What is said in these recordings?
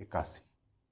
81।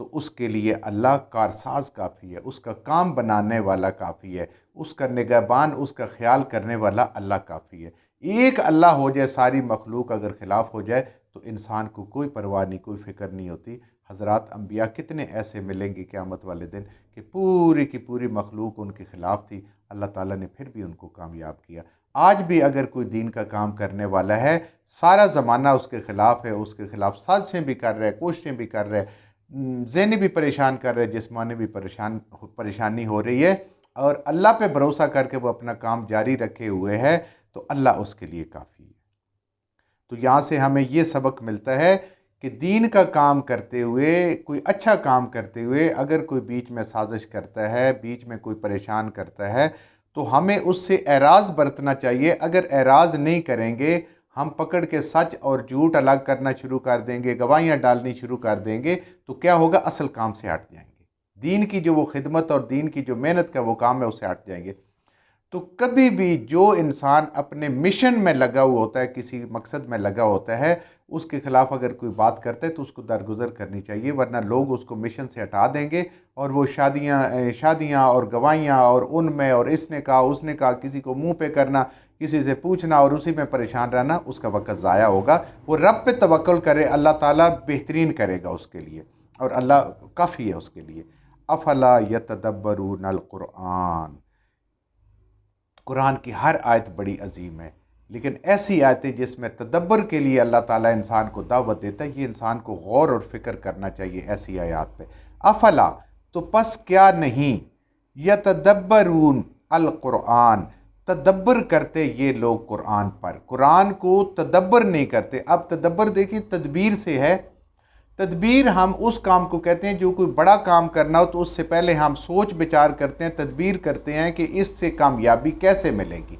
تو اس کے لیے اللہ کارساز کافی ہے، اس کا کام بنانے والا کافی ہے، اس کا نگہبان، اس کا خیال کرنے والا اللہ کافی ہے۔ ایک اللہ ہو جائے، ساری مخلوق اگر خلاف ہو جائے تو انسان کو کوئی پرواہ نہیں، کوئی فکر نہیں ہوتی۔ حضرات انبیاء کتنے ایسے ملیں گے قیامت والے دن کہ پوری کی پوری مخلوق ان کے خلاف تھی، اللہ تعالیٰ نے پھر بھی ان کو کامیاب کیا۔ آج بھی اگر کوئی دین کا کام کرنے والا ہے، سارا زمانہ اس کے خلاف ہے، اس کے خلاف سازشیں بھی کر رہے، کوششیں بھی کر رہے، ذہنی بھی پریشان کر رہے، جسمانی بھی پریشانی ہو رہی ہے، اور اللہ پہ بھروسہ کر کے وہ اپنا کام جاری رکھے ہوئے ہے، تو اللہ اس کے لیے کافی ہے۔ تو یہاں سے ہمیں یہ سبق ملتا ہے کہ دین کا کام کرتے ہوئے، کوئی اچھا کام کرتے ہوئے اگر کوئی بیچ میں سازش کرتا ہے، بیچ میں کوئی پریشان کرتا ہے، تو ہمیں اس سے اعراض برتنا چاہیے۔ اگر اعراض نہیں کریں گے، ہم پکڑ کے سچ اور جھوٹ الگ کرنا شروع کر دیں گے، گواہیاں ڈالنی شروع کر دیں گے، تو کیا ہوگا؟ اصل کام سے ہٹ جائیں گے، دین کی جو وہ خدمت اور دین کی جو محنت کا وہ کام ہے اس سے ہٹ جائیں گے۔ تو کبھی بھی جو انسان اپنے مشن میں لگا ہوا ہوتا ہے، کسی مقصد میں لگا ہوتا ہے، اس کے خلاف اگر کوئی بات کرتا ہے تو اس کو درگزر کرنی چاہیے، ورنہ لوگ اس کو مشن سے ہٹا دیں گے، اور وہ شادیاں اور گواہیاں اور ان میں، اور اس نے کہا اس نے کہا، کسی کو منہ پہ کرنا، کسی سے پوچھنا اور اسی میں پریشان رہنا، اس کا وقت ضائع ہوگا۔ وہ رب پہ توکل کرے، اللہ تعالیٰ بہترین کرے گا اس کے لیے، اور اللہ کافی ہے اس کے لیے۔ افلا یتدبرون القرآن، قرآن کی ہر آیت بڑی عظیم ہے، لیکن ایسی آیتیں جس میں تدبر کے لیے اللہ تعالیٰ انسان کو دعوت دیتا ہے، یہ انسان کو غور اور فکر کرنا چاہیے ایسی آیات پہ۔ افلا، تو پس کیا نہیں، یتدبرون القرآن، تدبر کرتے یہ لوگ قرآن پر، قرآن کو تدبر نہیں کرتے۔ اب تدبر دیکھیں تدبیر سے ہے، تدبیر ہم اس کام کو کہتے ہیں جو کوئی بڑا کام کرنا ہو تو اس سے پہلے ہم سوچ بچار کرتے ہیں، تدبیر کرتے ہیں کہ اس سے کامیابی کیسے ملے گی۔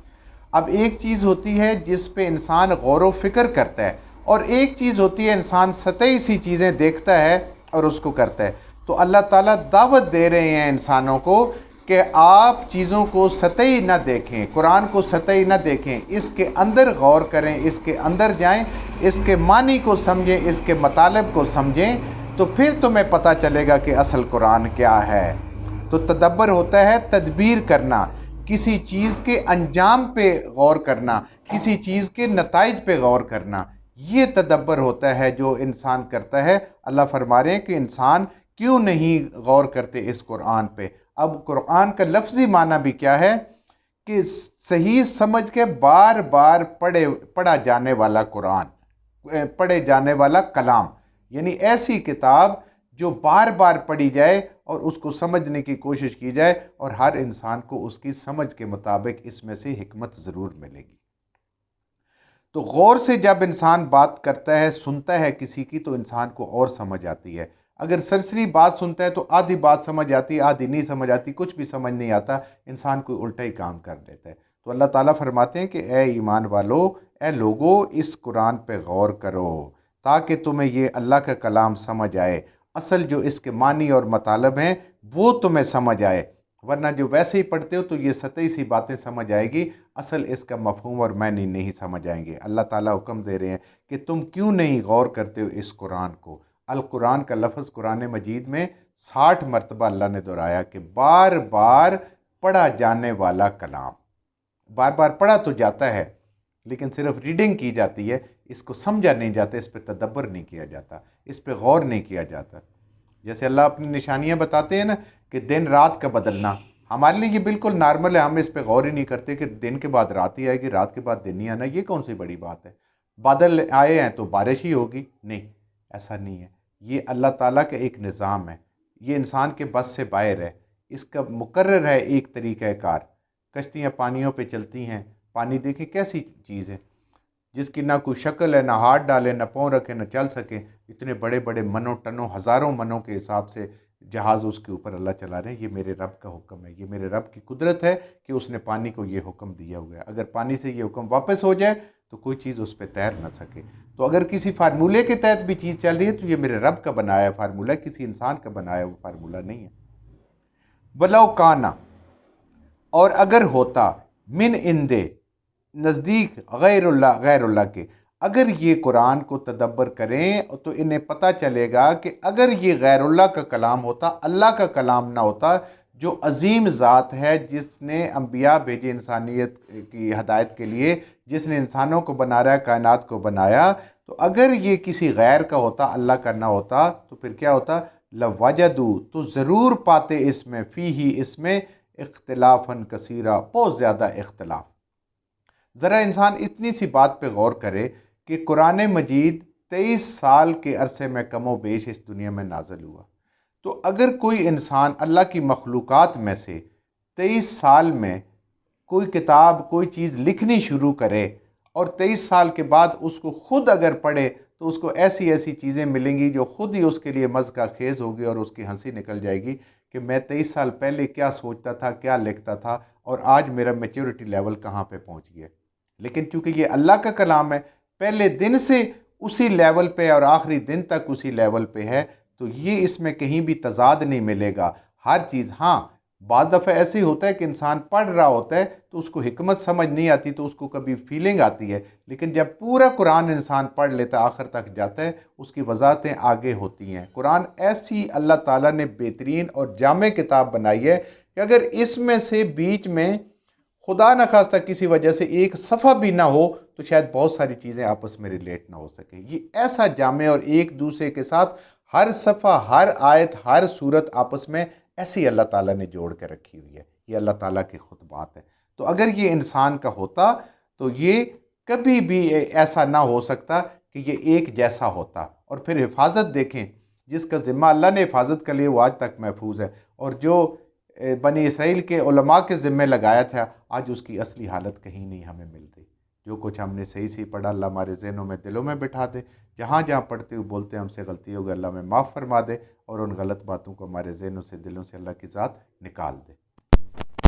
اب ایک چیز ہوتی ہے جس پہ انسان غور و فکر کرتا ہے، اور ایک چیز ہوتی ہے انسان سطحی سی چیزیں دیکھتا ہے اور اس کو کرتا ہے۔ تو اللہ تعالیٰ دعوت دے رہے ہیں انسانوں کو کہ آپ چیزوں کو سطحی نہ دیکھیں، قرآن کو سطحی نہ دیکھیں، اس کے اندر غور کریں، اس کے اندر جائیں، اس کے معنی کو سمجھیں، اس کے مطالب کو سمجھیں، تو پھر تمہیں پتہ چلے گا کہ اصل قرآن کیا ہے۔ تو تدبر ہوتا ہے تدبیر کرنا، کسی چیز کے انجام پہ غور کرنا، کسی چیز کے نتائج پہ غور کرنا، یہ تدبر ہوتا ہے جو انسان کرتا ہے۔ اللہ فرما رہے ہیں کہ انسان کیوں نہیں غور کرتے اس قرآن پہ۔ اب قرآن کا لفظی معنی بھی کیا ہے کہ صحیح سمجھ کے بار بار پڑھا جانے والا قرآن، پڑھے جانے والا کلام، یعنی ایسی کتاب جو بار بار پڑھی جائے اور اس کو سمجھنے کی کوشش کی جائے، اور ہر انسان کو اس کی سمجھ کے مطابق اس میں سے حکمت ضرور ملے گی۔ تو غور سے جب انسان بات کرتا ہے، سنتا ہے کسی کی، تو انسان کو اور سمجھ آتی ہے۔ اگر سرسری بات سنتا ہے تو آدھی بات سمجھ آتی، آدھی نہیں سمجھ آتی، کچھ بھی سمجھ نہیں آتا، انسان کوئی الٹا ہی کام کر لیتا ہے۔ تو اللہ تعالیٰ فرماتے ہیں کہ اے ایمان والو، اے لوگو، اس قرآن پہ غور کرو تاکہ تمہیں یہ اللہ کا کلام سمجھ آئے، اصل جو اس کے معنی اور مطالب ہیں وہ تمہیں سمجھ آئے، ورنہ جو ویسے ہی پڑھتے ہو تو یہ سطحی سی باتیں سمجھ آئے گی، اصل اس کا مفہوم اور معنی نہیں سمجھ آئیں گے۔ اللہ تعالیٰ حکم دے رہے ہیں کہ تم کیوں نہیں غور کرتے ہو اس قرآن کو۔ القرآن کا لفظ قرآن مجید میں 60 مرتبہ اللہ نے دہرایا کہ بار بار پڑھا جانے والا کلام، بار بار پڑھا تو جاتا ہے لیکن صرف ریڈنگ کی جاتی ہے، اس کو سمجھا نہیں جاتا، اس پہ تدبر نہیں کیا جاتا، اس پہ غور نہیں کیا جاتا۔ جیسے اللہ اپنی نشانیاں بتاتے ہیں نا کہ دن رات کا بدلنا، ہمارے لیے یہ بالکل نارمل ہے، ہم اس پہ غور ہی نہیں کرتے کہ دن کے بعد رات ہی آئے گی، رات کے بعد دن ہی آنا، یہ کون سی بڑی بات ہے، بادل آئے ہیں تو بارش ہی ہوگی، نہیں، ایسا نہیں ہے۔ یہ اللہ تعالیٰ کا ایک نظام ہے، یہ انسان کے بس سے باہر ہے، اس کا مقرر ہے ایک طریقہ کار۔ کشتیاں پانیوں پہ چلتی ہیں، پانی دیکھیں کیسی چیز ہے جس کی نہ کوئی شکل ہے، نہ ہاتھ ڈالے، نہ پاؤں رکھے، نہ چل سکے، اتنے بڑے بڑے منوں ٹنوں ہزاروں منوں کے حساب سے جہاز اس کے اوپر اللہ چلا رہے ہیں۔ یہ میرے رب کا حکم ہے، یہ میرے رب کی قدرت ہے کہ اس نے پانی کو یہ حکم دیا ہوا ہے۔ اگر پانی سے یہ حکم واپس ہو جائے تو کوئی چیز اس پہ تیر نہ سکے۔ تو اگر کسی فارمولے کے تحت بھی چیز چل رہی ہے تو یہ میرے رب کا بنایا فارمولہ ہے، کسی انسان کا بنایا وہ فارمولہ نہیں ہے۔ وَلَوْ کَانَ، اور اگر ہوتا، من اندے، نزدیک، غیر اللہ کے، اگر یہ قرآن کو تدبر کریں تو انہیں پتہ چلے گا کہ اگر یہ غیر اللہ کا کلام ہوتا، اللہ کا کلام نہ ہوتا، جو عظیم ذات ہے جس نے انبیاء بھیجے انسانیت کی ہدایت کے لیے، جس نے انسانوں کو بنا رہا ہے، کائنات کو بنایا، تو اگر یہ کسی غیر کا ہوتا، اللہ کا نہ ہوتا، تو پھر کیا ہوتا؟ لَوَجَدُوا، تو ضرور پاتے اس میں، فیہ، اس میں، اختلافاً کثیرا، بہت زیادہ اختلاف۔ ذرا انسان اتنی سی بات پہ غور کرے کہ قرآن مجید 23 سال کے عرصے میں کم و بیش اس دنیا میں نازل ہوا، تو اگر کوئی انسان اللہ کی مخلوقات میں سے 23 سال میں کوئی کتاب، کوئی چیز لکھنی شروع کرے اور 23 سال کے بعد اس کو خود اگر پڑھے تو اس کو ایسی ایسی چیزیں ملیں گی جو خود ہی اس کے لیے مضحکہ خیز ہوگی اور اس کی ہنسی نکل جائے گی کہ میں 23 سال پہلے کیا سوچتا تھا، کیا لکھتا تھا، اور آج میرا میچورٹی لیول کہاں پہ پہنچ گیا۔ لیکن کیونکہ یہ اللہ کا کلام ہے، پہلے دن سے اسی لیول پہ اور آخری دن تک اسی لیول پہ ہے، تو یہ اس میں کہیں بھی تضاد نہیں ملے گا۔ ہر چیز، ہاں بعض دفعہ ایسے ہی ہوتا ہے کہ انسان پڑھ رہا ہوتا ہے تو اس کو حکمت سمجھ نہیں آتی، تو اس کو کبھی فیلنگ آتی ہے، لیکن جب پورا قرآن انسان پڑھ لیتا ہے، آخر تک جاتا ہے، اس کی وضاحتیں آگے ہوتی ہیں۔ قرآن ایسی اللہ تعالیٰ نے بہترین اور جامع کتاب بنائی ہے کہ اگر اس میں سے بیچ میں خدا نخواستہ کسی وجہ سے ایک صفحہ بھی نہ ہو تو شاید بہت ساری چیزیں آپس میں ریلیٹ نہ ہو سکیں۔ یہ ایسا جامع اور ایک دوسرے کے ساتھ ہر صفحہ، ہر آیت، ہر صورت آپس میں ایسی اللہ تعالیٰ نے جوڑ کے رکھی ہوئی ہے۔ یہ اللہ تعالیٰ کی خود بات ہے۔ تو اگر یہ انسان کا ہوتا تو یہ کبھی بھی ایسا نہ ہو سکتا کہ یہ ایک جیسا ہوتا۔ اور پھر حفاظت دیکھیں، جس کا ذمہ اللہ نے حفاظت کے لیے، وہ آج تک محفوظ ہے، اور جو بنی اسرائیل کے علماء کے ذمہ لگایا تھا، آج اس کی اصلی حالت کہیں نہیں ہمیں مل رہی۔ جو کچھ ہم نے صحیح صحیح پڑھا، اللہ ہمارے ذہنوں میں، دلوں میں بٹھا دے۔ جہاں جہاں پڑھتے ہوئے بولتے ہیں ہم سے غلطی ہوگی، اللہ میں معاف فرما دے، اور ان غلط باتوں کو ہمارے ذہنوں سے، دلوں سے اللہ کی ذات نکال دے۔